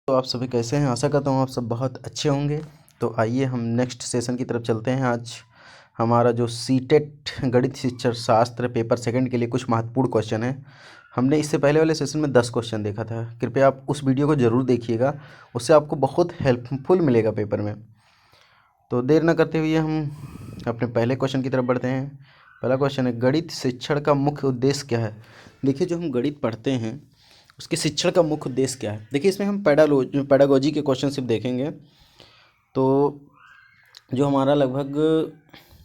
तो आप सभी कैसे हैं? आशा करता हूँ आप सब बहुत अच्छे होंगे। तो आइए हम नेक्स्ट सेशन की तरफ चलते हैं। आज हमारा जो सीटेट गणित शिक्षण शास्त्र पेपर सेकंड के लिए कुछ महत्वपूर्ण क्वेश्चन है। हमने इससे पहले वाले सेशन में 10 क्वेश्चन देखा था। कृपया आप उस वीडियो को ज़रूर देखिएगा, उससे आपको बहुत हेल्पफुल मिलेगा पेपर में। तो देर न करते हुए हम अपने पहले क्वेश्चन की तरफ बढ़ते हैं। पहला क्वेश्चन है, गणित शिक्षण का मुख्य उद्देश्य क्या है? देखिए, जो हम गणित पढ़ते हैं उसके शिक्षण का मुख्य उद्देश्य क्या है। देखिए, इसमें हम पैडागोजी के क्वेश्चन सिर्फ देखेंगे। तो जो हमारा लगभग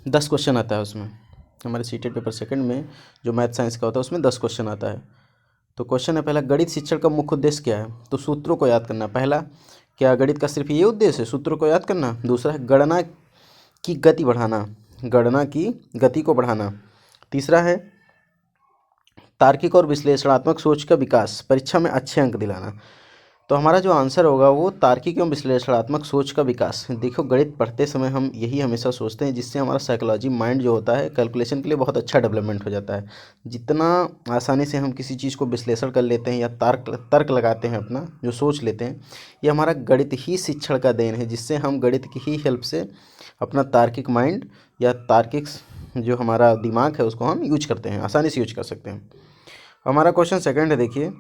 10 क्वेश्चन आता है उसमें, हमारे सीटेट पेपर सेकंड में जो मैथ साइंस का होता है उसमें 10 क्वेश्चन आता है। तो क्वेश्चन है पहला, गणित शिक्षण का मुख्य उद्देश्य क्या है? तो सूत्रों को याद करना। पहला, क्या गणित का सिर्फ ये उद्देश्य है, सूत्रों को याद करना? दूसरा है गणना की गति बढ़ाना, गणना की गति को बढ़ाना। तीसरा है तार्किक और विश्लेषणात्मक सोच का विकास, परीक्षा में अच्छे अंक दिलाना। तो हमारा जो आंसर होगा वो तार्किक एवं विश्लेषणात्मक सोच का विकास। देखो, गणित पढ़ते समय हम यही हमेशा सोचते हैं, जिससे हमारा साइकोलॉजी माइंड जो होता है कैलकुलेशन के लिए बहुत अच्छा डेवलपमेंट हो जाता है। जितना आसानी से हम किसी चीज़ को विश्लेषण कर लेते हैं या तर्क तर्क लगाते हैं, अपना जो सोच लेते हैं, ये हमारा गणित ही शिक्षण का देन है, जिससे हम गणित की ही हेल्प से अपना तार्किक माइंड या तार्किक जो हमारा दिमाग है उसको हम यूज करते हैं, आसानी से यूज कर सकते हैं। हमारा क्वेश्चन सेकंड है। देखिए,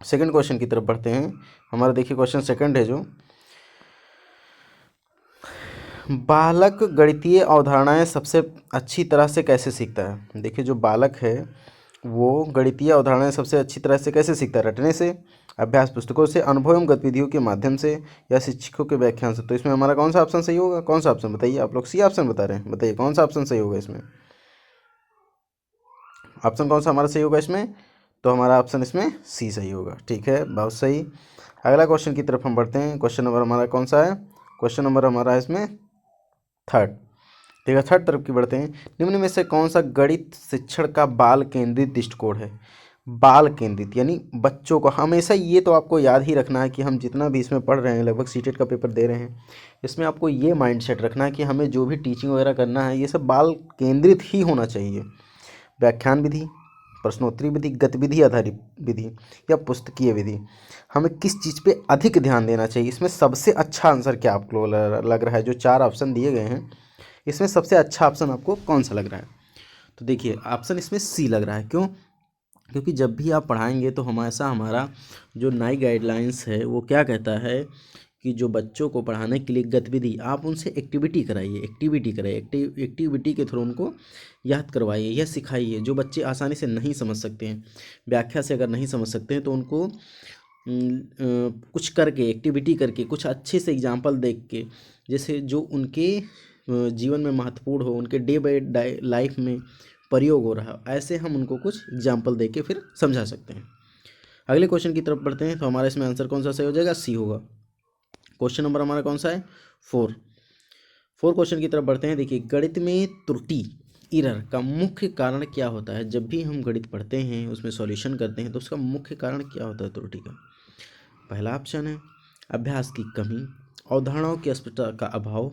सेकंड क्वेश्चन की तरफ बढ़ते हैं। हमारा देखिए क्वेश्चन सेकंड है, जो बालक गणितीय अवधारणाएं सबसे अच्छी तरह से कैसे सीखता है? देखिए, जो बालक है वो गणितीय अवधारणाएं सबसे अच्छी तरह से कैसे सीखता है? रटने से, अभ्यास पुस्तकों से, अनुभव एवं गतिविधियों के माध्यम से, या शिक्षकों के व्याख्यान से। तो इसमें हमारा कौन सा ऑप्शन सही होगा? कौन सा ऑप्शन बताइए? आप लोग सी ऑप्शन बता रहे हैं, बताइए कौन सा ऑप्शन सही होगा इसमें? ऑप्शन कौन सा हमारा सही होगा इसमें? तो हमारा ऑप्शन इसमें सी सही होगा। ठीक है, बहुत सही। अगला क्वेश्चन की तरफ हम बढ़ते हैं। क्वेश्चन नंबर हमारा कौन सा है? क्वेश्चन नंबर हमारा है इसमें थर्ड। ठीक है, थर्ड तरफ की बढ़ते हैं। निम्न में से कौन सा गणित शिक्षण का बाल केंद्रित दृष्टिकोण है? बाल केंद्रित यानी बच्चों को, हमेशा ये तो आपको याद ही रखना है कि हम जितना भी इसमें पढ़ रहे हैं, लगभग सीटेट का पेपर दे रहे हैं, इसमें आपको ये माइंडसेट रखना है कि हमें जो भी टीचिंग वगैरह करना है ये सब बाल केंद्रित ही होना चाहिए। व्याख्यान विधि, प्रश्नोत्तरी विधि, गतिविधि आधारित विधि या पुस्तकीय विधि, हमें किस चीज़ पे अधिक ध्यान देना चाहिए? इसमें सबसे अच्छा आंसर क्या आपको लग रहा है? जो 4 ऑप्शन दिए गए हैं इसमें सबसे अच्छा ऑप्शन आपको कौन सा लग रहा है? तो देखिए, ऑप्शन इसमें सी लग रहा है। क्यों? क्योंकि जब भी आप पढ़ाएंगे तो हमेशा हमारा जो नई गाइडलाइंस है वो क्या कहता है कि जो बच्चों को पढ़ाने के लिए गतिविधि, आप उनसे एक्टिविटी कराइए, एक्टिविटी के थ्रू उनको याद करवाइए या सिखाइए। जो बच्चे आसानी से नहीं समझ सकते हैं, व्याख्या से अगर नहीं समझ सकते हैं, तो उनको कुछ करके, एक्टिविटी करके, कुछ अच्छे से एग्जाम्पल देख के, जैसे जो उनके जीवन में महत्वपूर्ण हो, उनके डे बाय डे लाइफ में प्रयोग हो रहा, ऐसे हम उनको कुछ एग्जाम्पल दे के फिर समझा सकते हैं। अगले क्वेश्चन की तरफ बढ़ते हैं। तो हमारा इसमें आंसर कौन सा सही हो जाएगा? सी होगा। क्वेश्चन नंबर हमारा कौन सा है? 4 क्वेश्चन की तरफ बढ़ते हैं। देखिए, गणित में त्रुटि, एरर का मुख्य कारण क्या होता है? जब भी हम गणित पढ़ते हैं, उसमें सॉल्यूशन करते हैं, तो उसका मुख्य कारण क्या होता है त्रुटि का? पहला ऑप्शन है अभ्यास की कमी, अवधारणाओं की स्पष्टता का अभाव,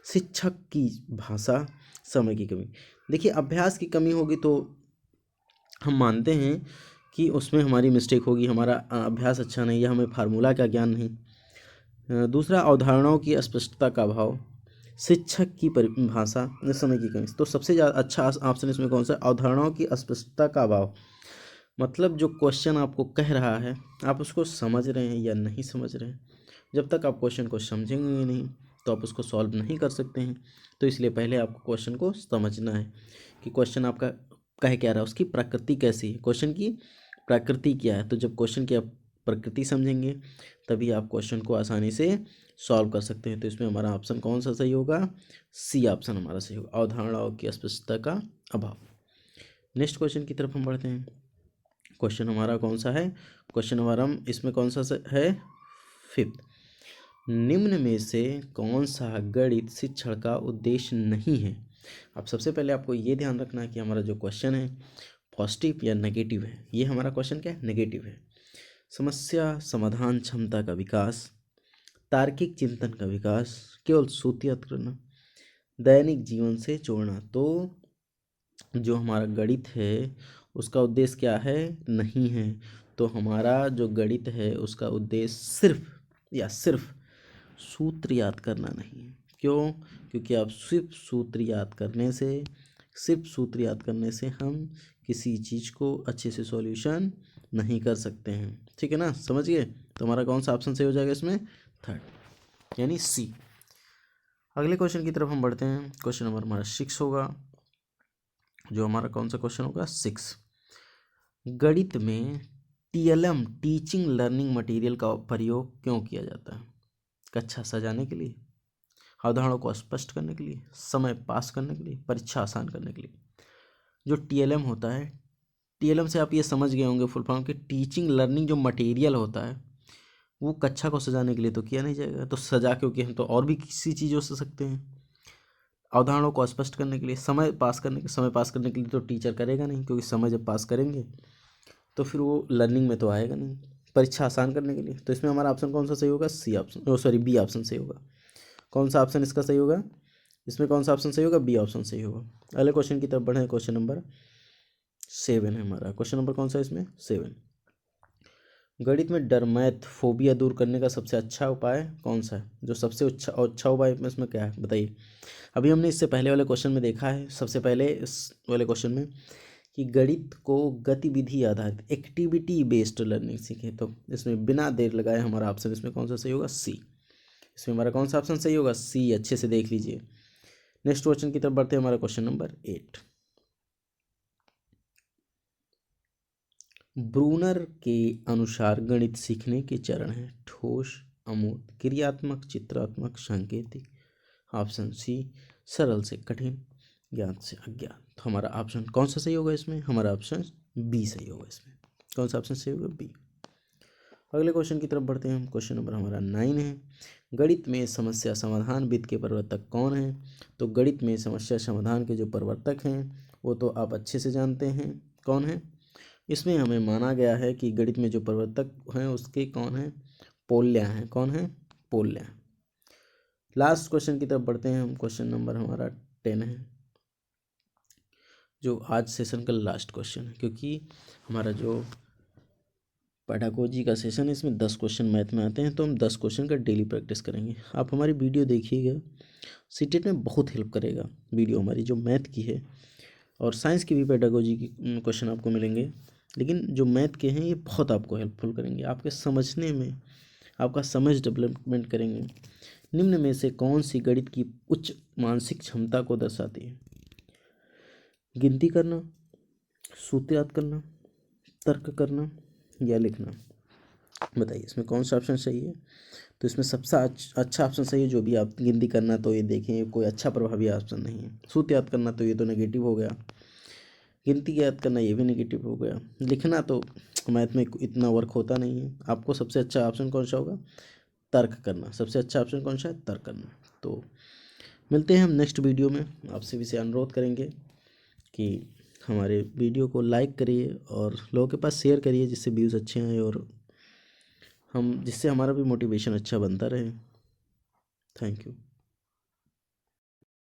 शिक्षक की भाषा, समय की कमी। देखिए, अभ्यास की कमी होगी तो हम मानते हैं कि उसमें हमारी मिस्टेक होगी, हमारा अभ्यास अच्छा नहीं है, हमें फार्मूला का ज्ञान नहीं। दूसरा, अवधारणाओं की स्पष्टता का अभाव, शिक्षक की परिभाषा, समय की कमी। तो सबसे ज़्यादा अच्छा ऑप्शन इसमें कौन सा? अवधारणाओं की स्पष्टता का अभाव। मतलब जो क्वेश्चन आपको कह रहा है, आप उसको समझ रहे हैं या नहीं समझ रहे हैं? जब तक आप क्वेश्चन को समझेंगे नहीं तो आप उसको सॉल्व नहीं कर सकते हैं। तो इसलिए पहले आपको क्वेश्चन को समझना है कि क्वेश्चन आपका कह क्या रहा है, उसकी प्रकृति कैसी है, क्वेश्चन की प्रकृति क्या है। तो जब क्वेश्चन की आप प्रकृति समझेंगे तभी आप क्वेश्चन को आसानी से सॉल्व कर सकते हैं। तो इसमें हमारा ऑप्शन कौन सा सही होगा? सी ऑप्शन हमारा सही होगा, अवधारणाओं की स्पष्टता का अभाव। नेक्स्ट क्वेश्चन की तरफ हम बढ़ते हैं। क्वेश्चन हमारा कौन सा है? क्वेश्चन हमारा इसमें कौन सा है? 5th। निम्न में से कौन सा गणित शिक्षण का उद्देश्य नहीं है? अब सबसे पहले आपको ये ध्यान रखना है कि हमारा जो क्वेश्चन है पॉजिटिव या नेगेटिव है। ये हमारा क्वेश्चन क्या है? नेगेटिव है। समस्या समाधान क्षमता का विकास, तार्किक चिंतन का विकास, केवल सूत्रीकृत करना, दैनिक जीवन से जोड़ना। तो जो हमारा गणित है उसका उद्देश्य क्या है? नहीं है। तो हमारा जो गणित है उसका उद्देश्य सिर्फ सूत्र याद करना नहीं है। क्यों? क्योंकि आप सिर्फ सूत्र याद करने से हम किसी चीज़ को अच्छे से सॉल्यूशन नहीं कर सकते हैं। ठीक है ना, समझ गए? तो हमारा कौन सा ऑप्शन सही हो जाएगा इसमें? थर्ड यानी सी। अगले क्वेश्चन की तरफ हम बढ़ते हैं। क्वेश्चन नंबर हमारा 6 होगा। जो हमारा कौन सा क्वेश्चन होगा? 6। गणित में टीएलएम टीचिंग लर्निंग मटेरियल का प्रयोग क्यों किया जाता है? कक्षा सजाने के लिए, अवधारणाओं को स्पष्ट करने के लिए, समय पास करने के लिए, परीक्षा आसान करने के लिए। जो टीएलएम होता है, टीएलएम से आप ये समझ गए होंगे फुल फॉर्म कि टीचिंग लर्निंग जो मटेरियल होता है वो कक्षा को सजाने के लिए तो किया नहीं जाएगा, तो सजा क्योंकि हम तो और भी किसी चीज़ों से सकते हैं। अवधारणाओं को स्पष्ट करने के लिए, समय पास करने के लिए तो टीचर करेगा नहीं, क्योंकि समय जब पास करेंगे तो फिर वो लर्निंग में तो आएगा नहीं। परीक्षा आसान करने के लिए, तो इसमें हमारा ऑप्शन कौन सा सही होगा? बी ऑप्शन सही होगा। कौन सा ऑप्शन इसका सही होगा? इसमें कौन सा ऑप्शन सही होगा? बी ऑप्शन सही होगा। अगले क्वेश्चन की तरफ बढ़े। क्वेश्चन नंबर 7 है हमारा। क्वेश्चन नंबर कौन सा है इसमें? 7। गणित में डर मैथ फोबिया दूर करने का सबसे अच्छा उपाय कौन सा है? जो सबसे अच्छा उपाय इसमें क्या है बताइए? अभी हमने इससे पहले वाले क्वेश्चन में देखा है, सबसे पहले इस वाले क्वेश्चन में, कि गणित को गतिविधि आधारित एक्टिविटी बेस्ड लर्निंग सीखे। तो इसमें बिना देर लगाए हमारा ऑप्शन इसमें कौन सा सही होगा? सी। इसमें हमारा कौन सा ऑप्शन सही होगा? सी। अच्छे से देख लीजिए। नेक्स्ट क्वेश्चन की तरफ बढ़ते हैं। हमारा क्वेश्चन नंबर 8। ब्रूनर के अनुसार गणित सीखने के चरण हैं ठोस, अमूर्त, क्रियात्मक, चित्रात्मक, सांकेतिक। ऑप्शन सी सरल से कठिन, ज्ञात से अज्ञात। तो हमारा ऑप्शन कौन सा सही होगा इसमें? हमारा ऑप्शन बी सही होगा इसमें। कौन सा ऑप्शन सही होगा? बी। अगले क्वेश्चन की तरफ बढ़ते हैं हम। क्वेश्चन नंबर हमारा 9 है। गणित में समस्या समाधान विधि के प्रवर्तक कौन हैं? तो गणित में समस्या समाधान के जो प्रवर्तक हैं वो तो आप अच्छे से जानते हैं कौन है। इसमें हमें माना गया है कि गणित में जो प्रवर्तक हैं उसके कौन हैं? पोल्या हैं। कौन है? पोल्या। लास्ट क्वेश्चन की तरफ बढ़ते हैं हम। क्वेश्चन नंबर हमारा 10 है, जो आज सेशन का लास्ट क्वेश्चन है, क्योंकि हमारा जो पेडागोजी का सेशन है इसमें 10 क्वेश्चन मैथ में आते हैं, तो हम 10 क्वेश्चन का डेली प्रैक्टिस करेंगे। आप हमारी वीडियो देखिएगा, सीटेट में बहुत हेल्प करेगा वीडियो हमारी जो मैथ की है। और साइंस की भी पेडागोजी की क्वेश्चन आपको मिलेंगे, लेकिन जो मैथ के हैं ये बहुत आपको हेल्पफुल करेंगे, आपके समझने में आपका समझ डेवलपमेंट करेंगे। निम्न में से कौन सी गणित की उच्च मानसिक क्षमता को दर्शाती है? गिनती करना, सूत्र याद करना, तर्क करना या लिखना। बताइए इसमें कौन सा ऑप्शन सही है? तो इसमें सबसे अच्छा ऑप्शन सही है जो भी आप गिनती करना, तो ये देखें कोई अच्छा प्रभावी ऑप्शन नहीं है। सूत्र याद करना तो ये तो नेगेटिव हो गया, गिनती याद करना ये भी नेगेटिव हो गया, लिखना तो मैथ में इतना वर्क होता नहीं है। आपको सबसे अच्छा ऑप्शन कौन सा होगा? तर्क करना। सबसे अच्छा ऑप्शन कौन सा है? तर्क करना। तो मिलते हैं हम नेक्स्ट वीडियो में। आपसे भी से अनुरोध करेंगे कि हमारे वीडियो को लाइक करिए और लोगों के पास शेयर करिए, जिससे व्यूज़ अच्छे आए और जिससे हमारा भी मोटिवेशन अच्छा बनता रहे। Thank you.